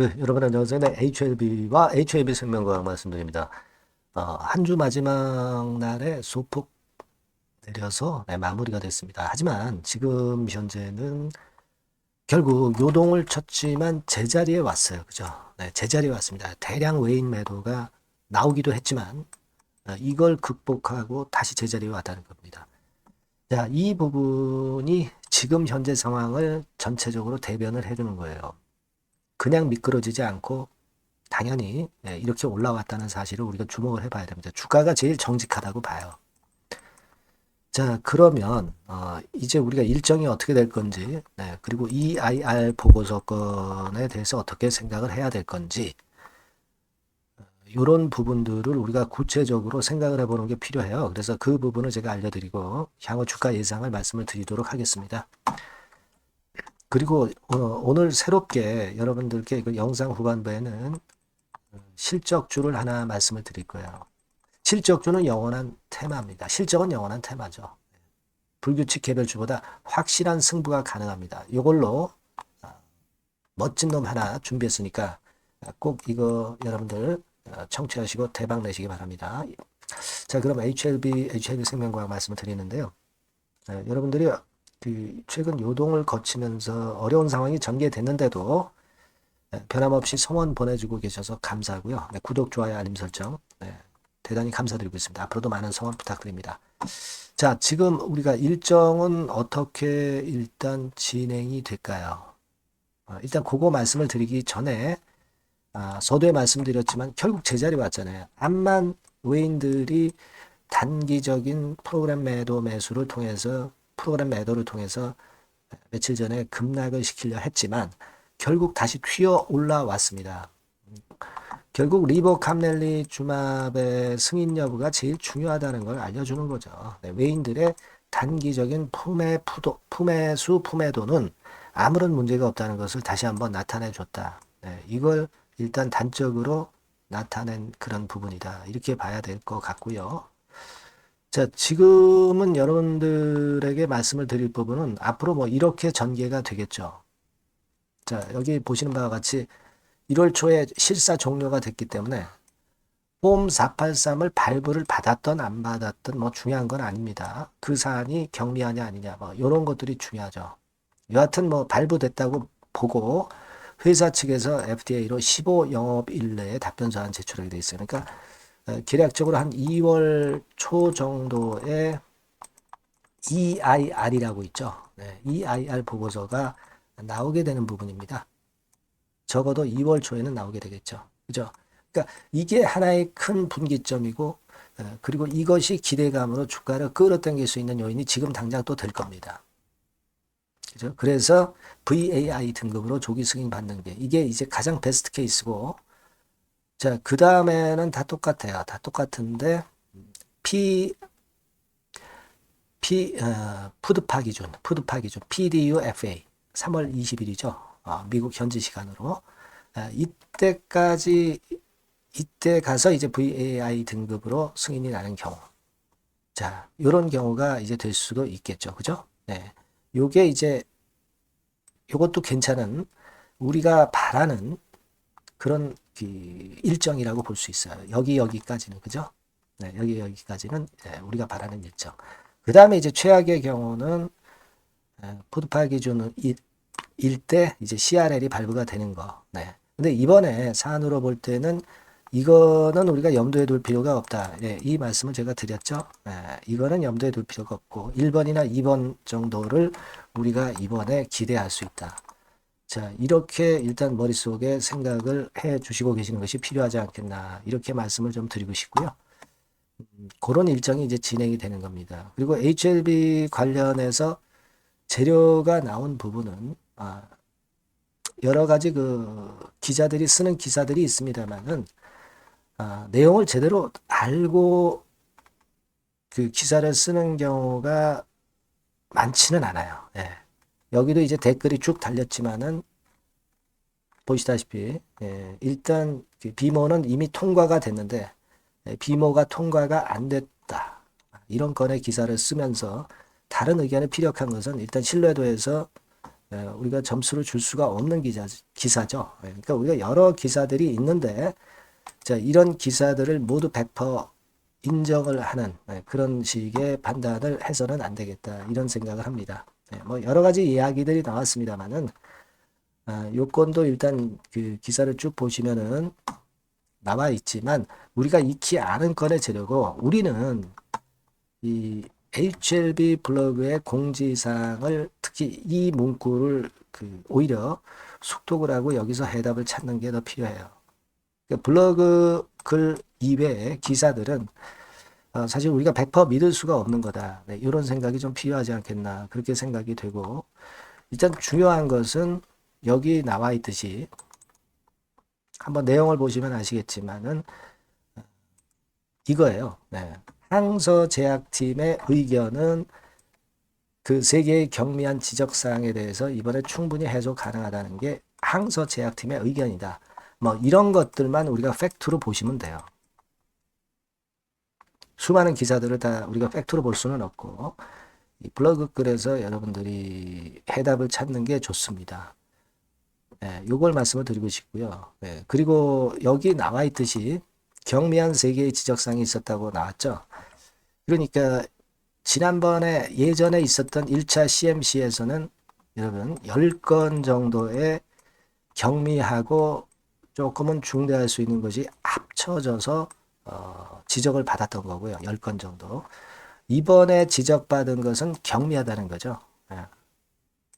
네, 여러분 안녕하세요. 네, HLB와 HLB 생명과학 말씀드립니다. 한 주 마지막 날에 소폭 내려서 네, 마무리가 됐습니다. 하지만 지금 현재는 결국 요동을 쳤지만 제자리에 왔어요. 그죠? 네, 제자리에 왔습니다. 대량 외인 매도가 나오기도 했지만 이걸 극복하고 다시 제자리에 왔다는 겁니다. 자, 이 부분이 지금 현재 상황을 전체적으로 대변을 해주는 거예요. 그냥 미끄러지지 않고 당연히 이렇게 올라왔다는 사실을 우리가 주목을 해봐야 됩니다. 주가가 제일 정직하다고 봐요. 자, 그러면 이제 우리가 일정이 어떻게 될 건지, 네, 그리고 EIR 보고서 건에 대해서 어떻게 생각을 해야 될 건지, 이런 부분들을 우리가 구체적으로 생각을 해보는 게 필요해요. 그래서 그 부분을 제가 알려드리고 향후 주가 예상을 말씀을 드리도록 하겠습니다. 그리고 오늘 새롭게 여러분들께 그 영상 후반부에는 실적주를 하나 말씀을 드릴 거예요. 실적주는 영원한 테마입니다. 실적은 영원한 테마죠. 불규칙 개별주보다 확실한 승부가 가능합니다. 이걸로 멋진 놈 하나 준비했으니까 꼭 이거 여러분들 청취하시고 대박 내시기 바랍니다. 자, 그럼 HLB 생명과학 말씀을 드리는데요. 여러분들이 그 최근 요동을 거치면서 어려운 상황이 전개됐는데도 변함없이 성원 보내주고 계셔서 감사하고요. 네, 구독, 좋아요, 알림 설정 대단히 감사드리고 있습니다. 앞으로도 많은 성원 부탁드립니다. 자, 지금 우리가 일정은 어떻게 일단 진행이 될까요? 일단 그거 말씀을 드리기 전에 서두에 말씀드렸지만 결국 제자리 왔잖아요. 암만 외인들이 단기적인 프로그램 매도 매수를 통해서 프로그램 매도를 통해서 며칠 전에 급락을 시키려 했지만 결국 다시 튀어 올라왔습니다. 결국 리보캄넬리 주맙의 승인 여부가 제일 중요하다는 걸 알려주는 거죠. 네, 외인들의 단기적인 품매수 품매도는 아무런 문제가 없다는 것을 다시 한번 나타내 줬다. 네, 이걸 일단 단적으로 나타낸 그런 부분이다. 이렇게 봐야 될 것 같고요. 자, 지금은 여러분들에게 말씀을 드릴 부분은 앞으로 뭐 이렇게 전개가 되겠죠. 자, 여기 보시는 바와 같이 1월 초에 실사 종료가 됐기 때문에 폼 483을 발부를 받았던 안 받았던 뭐 중요한 건 아닙니다. 그 사안이 경미하냐 아니냐 뭐 이런 것들이 중요하죠. 여하튼 뭐 발부됐다고 보고 회사 측에서 FDA로 15 영업일 내에 답변 사안 제출하게 돼 있어요. 그러니까 계략적으로 한 2월 초 정도에 EIR이라고 있죠. 네, EIR 보고서가 나오게 되는 부분입니다. 적어도 2월 초에는 나오게 되겠죠. 그죠? 그러니까 이게 하나의 큰 분기점이고 그리고 이것이 기대감으로 주가를 끌어당길 수 있는 요인이 지금 당장 또 될 겁니다. 그죠? 그래서 VAI 등급으로 조기 승인 받는 게 이게 이제 가장 베스트 케이스고 자, 그 다음에는 다 똑같아요. 다 똑같은데 P 푸드파 기준 PDUFA 3월 20일이죠. 미국 현지 시간으로 이때까지 이때 가서 이제 VAI 등급으로 승인이 나는 경우 자, 요런 경우가 이제 될 수도 있겠죠. 그죠? 네. 요게 이제 요것도 괜찮은 우리가 바라는 그런 그 일정이라고 볼 수 있어요. 여기까지는 그죠? 네, 여기까지는 우리가 바라는 일정. 그 다음에 이제 최악의 경우는 푸드파 기준 일때 이제 CRL이 발부가 되는 거. 네. 근데 이번에 사안으로 볼 때는 이거는 우리가 염두에 둘 필요가 없다. 예, 이 말씀을 제가 드렸죠. 이거는 염두에 둘 필요가 없고 1번이나 2번 정도를 우리가 이번에 기대할 수 있다. 자, 이렇게 일단 머릿속에 생각을 해 주시고 계시는 것이 필요하지 않겠나. 이렇게 말씀을 좀 드리고 싶고요. 그런 일정이 이제 진행이 되는 겁니다. 그리고 HLB 관련해서 재료가 나온 부분은 여러 가지 그 기자들이 쓰는 기사들이 있습니다만은 내용을 제대로 알고 그 기사를 쓰는 경우가 많지는 않아요. 예. 여기도 이제 댓글이 쭉 달렸지만은 보시다시피 일단 그 비모는 이미 통과가 됐는데 비모가 통과가 안 됐다. 이런 건의 기사를 쓰면서 다른 의견을 피력한 것은 일단 신뢰도에서 우리가 점수를 줄 수가 없는 기사죠. 그러니까 우리가 여러 기사들이 있는데, 자, 이런 기사들을 모두 100% 인정을 하는 그런 식의 판단을 해서는 안 되겠다. 이런 생각을 합니다. 뭐 여러 가지 이야기들이 나왔습니다만은, 요건도 일단 그 기사를 쭉 보시면은 나와 있지만, 우리가 익히 아는 건의 재료고, 우리는 이 HLB 블로그의 공지사항을 특히 이 문구를 오히려 숙독을 하고 여기서 해답을 찾는 게 더 필요해요. 그러니까 블로그 글 이외의 기사들은 사실 우리가 100% 믿을 수가 없는 거다. 네, 이런 생각이 좀 필요하지 않겠나 그렇게 생각이 되고, 일단 중요한 것은 여기 나와 있듯이 한번 내용을 보시면 아시겠지만은 이거예요. 네. 항서 제약팀의 의견은 그 세 개의 경미한 지적사항에 대해서 이번에 충분히 해소 가능하다는 게 항서 제약팀의 의견이다. 뭐 이런 것들만 우리가 팩트로 보시면 돼요. 수많은 기사들을 다 우리가 팩트로 볼 수는 없고, 이 블로그 글에서 여러분들이 해답을 찾는 게 좋습니다. 요걸 말씀을 드리고 싶고요. 그리고 여기 나와 있듯이 경미한 세 개의 지적사항이 있었다고 나왔죠. 그러니까 지난번에 예전에 있었던 1차 CMC에서는 여러분 10건 정도의 경미하고 조금은 중대할 수 있는 것이 합쳐져서 지적을 받았던 거고요. 10건 정도. 이번에 지적받은 것은 경미하다는 거죠.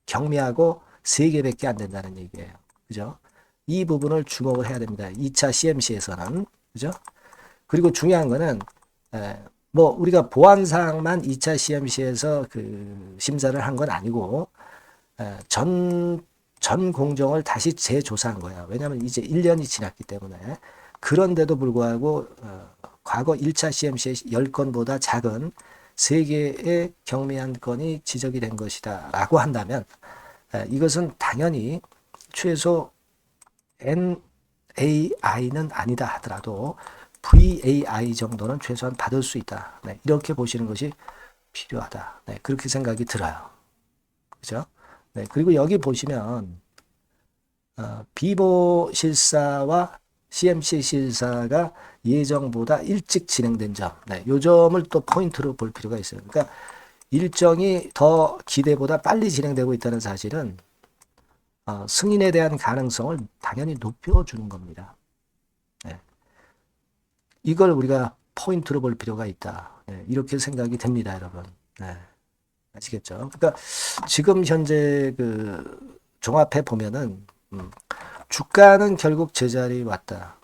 경미하고 3개밖에 안 된다는 얘기예요. 그죠? 이 부분을 주목을 해야 됩니다. 2차 CMC에서는. 그죠? 그리고 중요한 거는 뭐 우리가 보안사항만 2차 CMC에서 그 심사를 한 건 아니고 전 공정을 다시 재조사한 거야. 왜냐하면 이제 1년이 지났기 때문에. 그런데도 불구하고 과거 1차 CMC의 10건보다 작은 3개의 경미한 건이 지적이 된 것이다 라고 한다면 이것은 당연히 최소 NAI는 아니다 하더라도 VAI 정도는 최소한 받을 수 있다. 네, 이렇게 보시는 것이 필요하다. 네, 그렇게 생각이 들어요. 그죠? 네, 그리고 여기 보시면 비보 실사와 CMC 실사가 예정보다 일찍 진행된 점, 네, 요 점을 또 포인트로 볼 필요가 있어요. 그러니까 일정이 더 기대보다 빨리 진행되고 있다는 사실은 승인에 대한 가능성을 당연히 높여주는 겁니다. 네. 이걸 우리가 포인트로 볼 필요가 있다. 네, 이렇게 생각이 됩니다, 여러분. 네. 아시겠죠? 그러니까 지금 현재 그 종합해 보면은 주가는 결국 제자리에 왔다.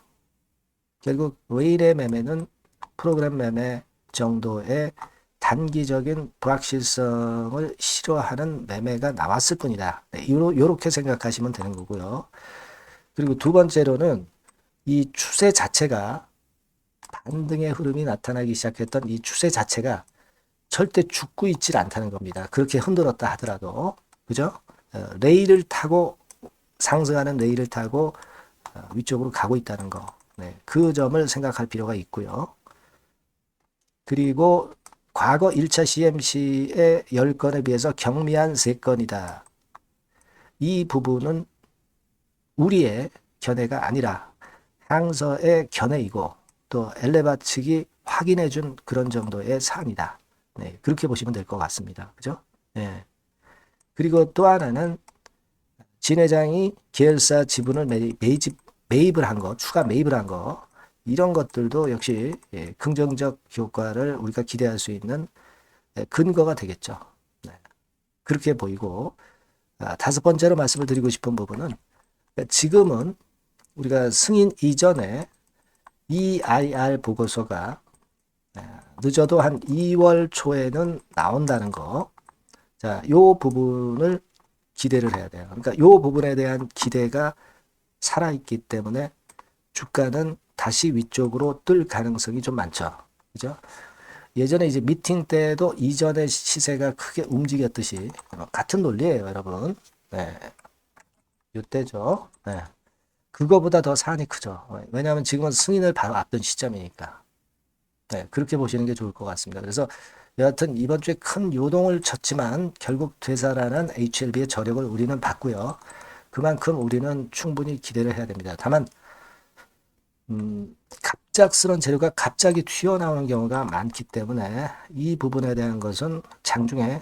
결국 웨일의 매매는 프로그램 매매 정도의 단기적인 불확실성을 싫어하는 매매가 나왔을 뿐이다. 네, 요렇게 생각하시면 되는 거고요. 그리고 두 번째로는 이 추세 자체가 반등의 흐름이 나타나기 시작했던 이 추세 자체가 절대 죽고 있질 않다는 겁니다. 그렇게 흔들었다 하더라도. 그죠? 레일을 타고 상승하는 레일을 타고 위쪽으로 가고 있다는 거. 네, 그 점을 생각할 필요가 있고요. 그리고 과거 1차 CMC의 10건에 비해서 경미한 3건이다. 이 부분은 우리의 견해가 아니라 항서의 견해이고 또 엘레바 측이 확인해 준 그런 정도의 사안이다. 네, 그렇게 보시면 될 것 같습니다. 그죠? 네. 그리고 또 하나는 진 회장이 계열사 지분을 매입을 한 거, 추가 매입을 한 거, 이런 것들도 역시 긍정적 효과를 우리가 기대할 수 있는 근거가 되겠죠. 네. 그렇게 보이고, 다섯 번째로 말씀을 드리고 싶은 부분은 지금은 우리가 승인 이전에 EIR 보고서가 늦어도 한 2월 초에는 나온다는 거. 자, 요 부분을 기대를 해야 돼요. 그러니까 요 부분에 대한 기대가 살아있기 때문에 주가는 다시 위쪽으로 뜰 가능성이 좀 많죠. 그죠? 예전에 이제 미팅 때도 이전의 시세가 크게 움직였듯이 같은 논리예요, 여러분. 네. 요때죠. 네. 그거보다 더 사안이 크죠. 왜냐하면 지금은 승인을 바로 앞둔 시점이니까. 네, 그렇게 보시는 게 좋을 것 같습니다. 그래서 여하튼 이번 주에 큰 요동을 쳤지만 결국 되살아난 HLB의 저력을 우리는 봤고요. 그만큼 우리는 충분히 기대를 해야 됩니다. 다만 갑작스런 재료가 갑자기 튀어나오는 경우가 많기 때문에 이 부분에 대한 것은 장중에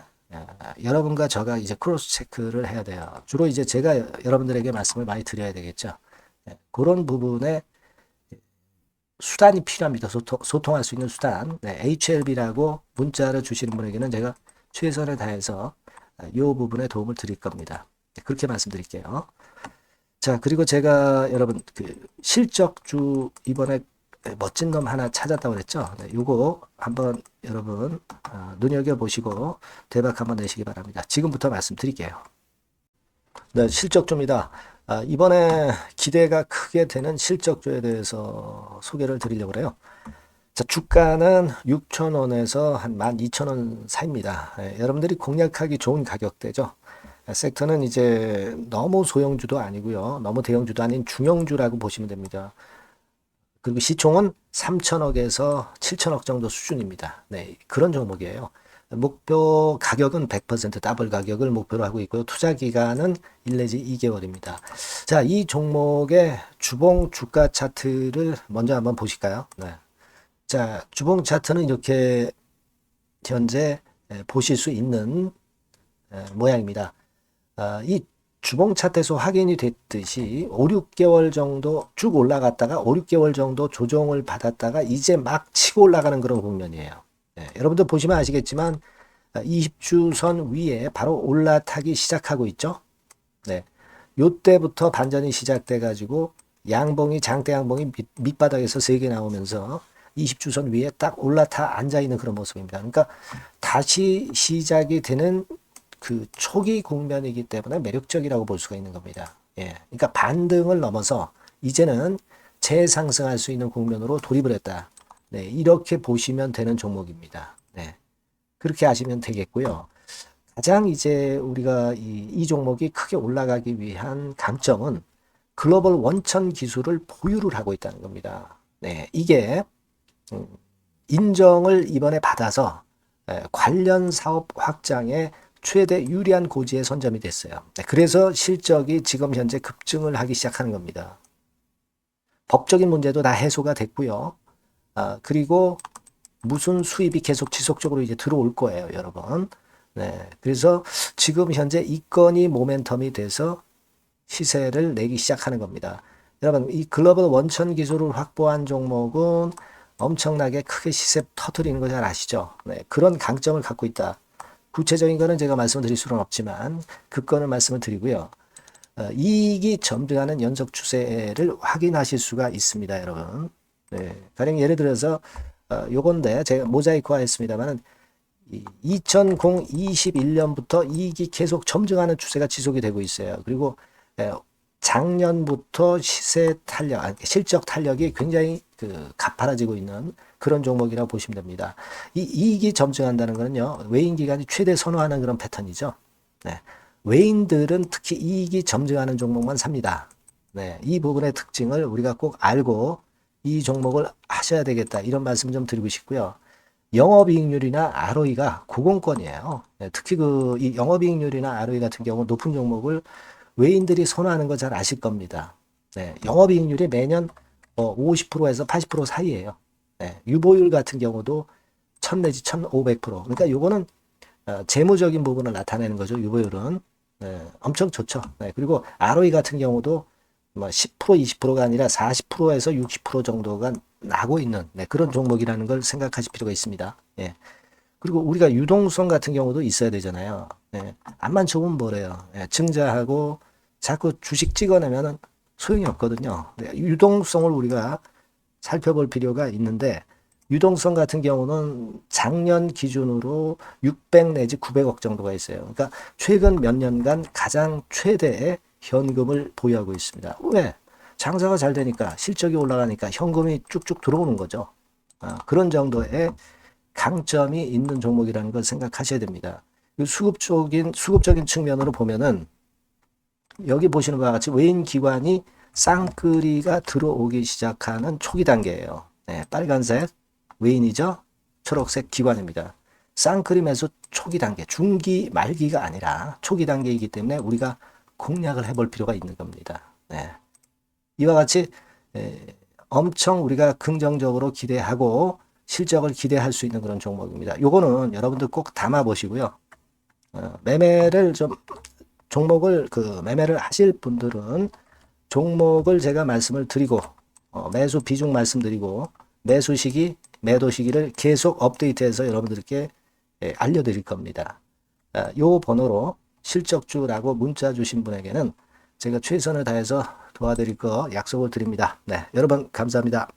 여러분과 저가 이제 크로스 체크를 해야 돼요. 주로 이제 제가 여러분들에게 말씀을 많이 드려야 되겠죠. 그런 부분에 수단이 필요합니다. 소통할 수 있는 수단. HLB라고 문자를 주시는 분에게는 제가 최선을 다해서 이 부분에 도움을 드릴 겁니다. 그렇게 말씀드릴게요. 자, 그리고 제가 여러분 실적주 이번에 멋진 놈 하나 찾았다고 그랬죠. 요거 한번 여러분 눈여겨보시고 대박 한번 내시기 바랍니다. 지금부터 말씀드릴게요. 네, 실적주입니다. 이번에 기대가 크게 되는 실적주에 대해서 소개를 드리려고 그래요. 자, 주가는 6,000원에서 한 12,000원 사이입니다. 여러분들이 공략하기 좋은 가격대죠. 섹터는 이제 너무 소형주도 아니고요. 너무 대형주도 아닌 중형주라고 보시면 됩니다. 그리고 시총은 3천억에서 7천억 정도 수준입니다. 네, 그런 종목이에요. 목표 가격은 100% 더블 가격을 목표로 하고 있고요. 투자 기간은 1 내지 2개월입니다. 자, 이 종목의 주봉 주가 차트를 먼저 한번 보실까요? 네. 자, 주봉 차트는 이렇게 현재 보실 수 있는 모양입니다. 이 주봉 차트에서 확인이 됐듯이 5, 6개월 정도 쭉 올라갔다가 5, 6개월 정도 조정을 받았다가 이제 막 치고 올라가는 그런 국면이에요. 여러분들 보시면 아시겠지만 20주선 위에 바로 올라타기 시작하고 있죠. 네. 요때부터 반전이 시작돼 가지고 양봉이 장대 양봉이 밑바닥에서 3개 나오면서 20주선 위에 딱 올라타 앉아 있는 그런 모습입니다. 그러니까 다시 시작이 되는 그 초기 국면이기 때문에 매력적이라고 볼 수가 있는 겁니다. 그러니까 반등을 넘어서 이제는 재상승할 수 있는 국면으로 돌입을 했다. 네, 이렇게 보시면 되는 종목입니다. 네, 그렇게 아시면 되겠고요. 가장 이제 우리가 이 종목이 크게 올라가기 위한 강점은 글로벌 원천 기술을 보유를 하고 있다는 겁니다. 네, 이게 인정을 이번에 받아서 관련 사업 확장에 최대 유리한 고지에 선점이 됐어요. 그래서 실적이 지금 현재 급증을 하기 시작하는 겁니다. 법적인 문제도 다 해소가 됐고요. 그리고 무슨 수입이 계속 지속적으로 이제 들어올 거예요, 여러분. 네, 그래서 지금 현재 이 건이 모멘텀이 돼서 시세를 내기 시작하는 겁니다. 여러분, 이 글로벌 원천 기술을 확보한 종목은 엄청나게 크게 시세 터뜨리는 거 잘 아시죠? 네, 그런 강점을 갖고 있다. 구체적인 거는 제가 말씀을 드릴 수는 없지만 그 건을 말씀을 드리고요. 이익이 점등하는 연속 추세를 확인하실 수가 있습니다, 여러분. 네, 가령 예를 들어서 요건데 제가 모자이크화 했습니다만은 2021년부터 이익이 계속 점증하는 추세가 지속이 되고 있어요. 그리고 작년부터 시세 탄력, 실적 탄력이 굉장히 가파라지고 있는 그런 종목이라고 보시면 됩니다. 이 이익이 점증한다는 것은요, 외인 기관이 최대 선호하는 그런 패턴이죠. 네. 외인들은 특히 이익이 점증하는 종목만 삽니다. 네. 이 부분의 특징을 우리가 꼭 알고 이 종목을 하셔야 되겠다. 이런 말씀 좀 드리고 싶고요. 영업이익률이나 ROE가 고공권이에요. 네. 특히 이 영업이익률이나 ROE 같은 경우 높은 종목을 외인들이 선호하는 거 잘 아실 겁니다. 네. 영업이익률이 매년 50%에서 80% 사이에요. 네, 유보율 같은 경우도 1000 내지 1500%. 그러니까 요거는 재무적인 부분을 나타내는 거죠. 유보율은. 네, 엄청 좋죠. 네, 그리고 ROE 같은 경우도 뭐 10% 20%가 아니라 40%에서 60% 정도가 나고 있는 그런 종목이라는 걸 생각하실 필요가 있습니다. 예. 그리고 우리가 유동성 같은 경우도 있어야 되잖아요. 예. 암만 좋으면 뭐래요. 예. 증자하고 자꾸 주식 찍어내면은 소용이 없거든요. 네, 유동성을 우리가 살펴볼 필요가 있는데 유동성 같은 경우는 작년 기준으로 600 내지 900억 정도가 있어요. 그러니까 최근 몇 년간 가장 최대의 현금을 보유하고 있습니다. 왜? 장사가 잘 되니까 실적이 올라가니까 현금이 쭉쭉 들어오는 거죠. 그런 정도의 강점이 있는 종목이라는 걸 생각하셔야 됩니다. 수급적인 측면으로 보면은 여기 보시는 바와 같이 외인 기관이 쌍끌이가 들어오기 시작하는 초기 단계예요. 네, 빨간색 외인이죠. 초록색 기관입니다. 쌍끌이 매수 초기 단계, 중기 말기가 아니라 초기 단계이기 때문에 우리가 공략을 해볼 필요가 있는 겁니다. 네. 이와 같이 엄청 우리가 긍정적으로 기대하고 실적을 기대할 수 있는 그런 종목입니다. 요거는 여러분들 꼭 담아 보시고요. 매매를 좀 종목을 매매를 하실 분들은 종목을 제가 말씀을 드리고 매수 비중 말씀드리고 매수 시기, 매도 시기를 계속 업데이트해서 여러분들께 알려드릴 겁니다. 요 번호로 실적주라고 문자 주신 분에게는 제가 최선을 다해서 도와드릴 거 약속을 드립니다. 네, 여러분 감사합니다.